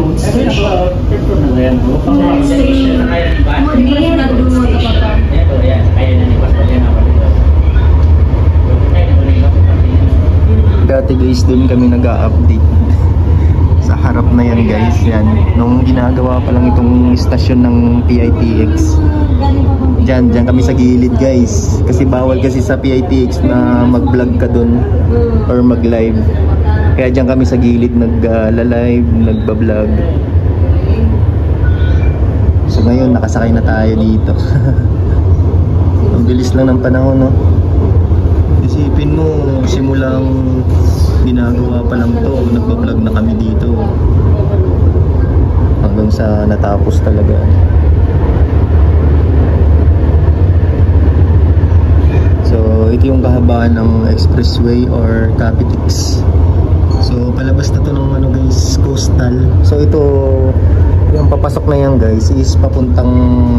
Road Station. Next station, Murnia Road Station. Dati guys, dun kami nag-a-update. Sa harap na yan guys, yan. Nung ginagawa pa lang itong istasyon ng PITX. Diyan kami sa gilid guys. Kasi bawal kasi sa PITX na mag-vlog ka dun or mag-live. Kaya diyan kami sa gilid nag-live, nagba-vlog. So ngayon nakasakay na tayo dito. Ang bilis lang ng panahon, no? Isipin mo, simulang ginagawa pa lang to, nagba-vlog na kami dito. Hanggang sa natapos talaga. So ito yung kahabaan ng expressway or Capitex. So palabas na to ng ano guys, coastal. So ito, yung papasok na yan guys is papuntang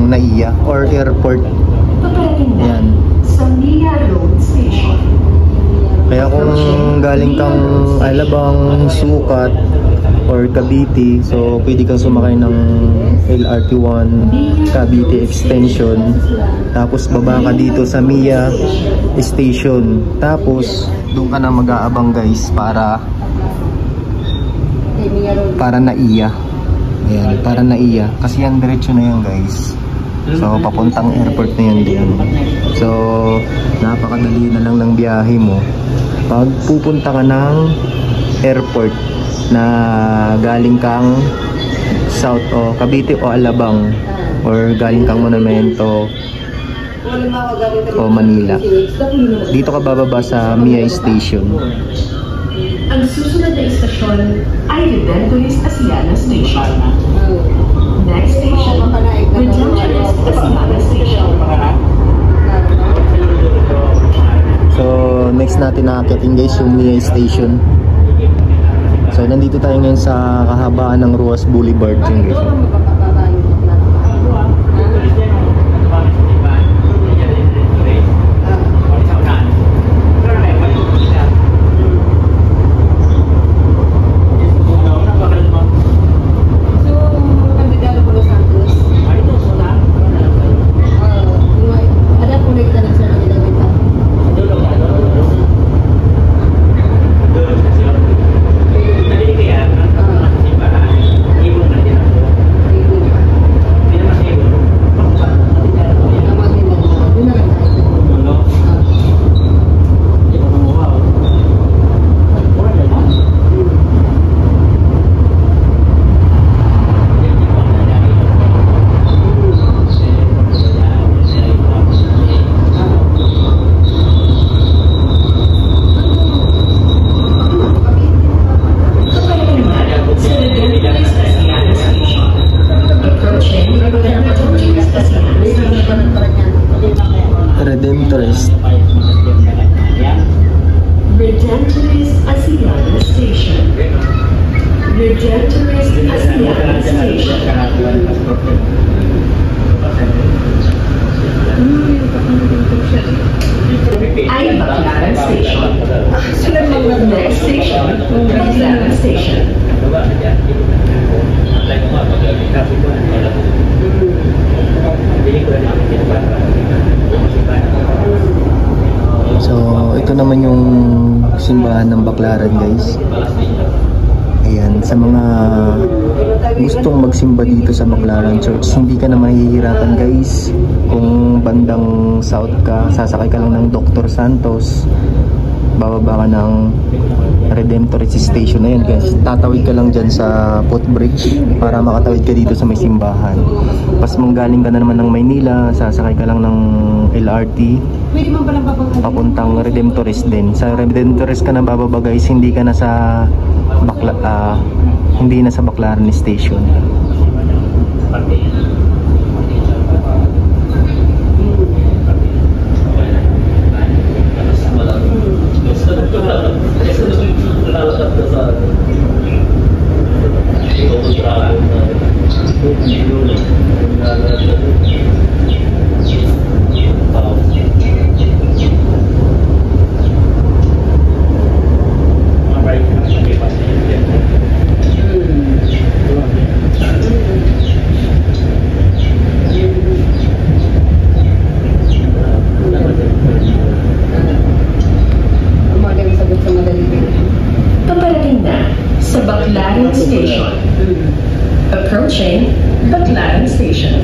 NAIA or airport. Ayan. Sa Mia Road Station. Kaya kung galing kang Alabang, Sukat or Cavite, so pwede kang sumakay ng LRT1 Cavite Extension. Tapos baba ka dito sa Mia Station. Tapos doon ka na mag-aabang guys para NAIA. Ayan, para NAIA. Kasi yan diretso na yan guys. So papuntang airport na yan din. So napakadali na lang ng biyahe mo pag pupunta ka ng airport na galing kang South o Cavite o Alabang or galing kang Monumento o Manila. Dito ka bababa sa Mia Station. Ang susunod na istasyon ay Redemptorist Asiana Station. Next station, Redemptorist Asiana Station. So next natin nakakyatin guys yung Mia Station. So nandito tayo ngayon sa kahabaan ng Ruas Boulevard yung guys. Redemptorist. Redemptorist Asiana Station. Redemptorist Asiana Station. Ay Baclaran Station. Next station, Baclaran Station. So ito naman yung simbahan ng Baclaran guys. Ayan, sa mga gustong magsimba dito sa Baclaran Church, hindi ka na mahihirapan guys. Kung bandang south ka, sasakay ka lang ng Dr. Santos, bababa ka ng Redemptorist Station na yun guys. Tatawid ka lang dyan sa footbridge para makatawid ka dito sa may simbahan. Pas manggaling ka na naman ng Maynila, sasakay ka lang ng LRT papuntang Redemptorist din. Sa Redemptorist ka na bababa guys, hindi ka na sa hindi na sa Baclaran Station. sa Baclaran Station. Approaching Baclaran Station.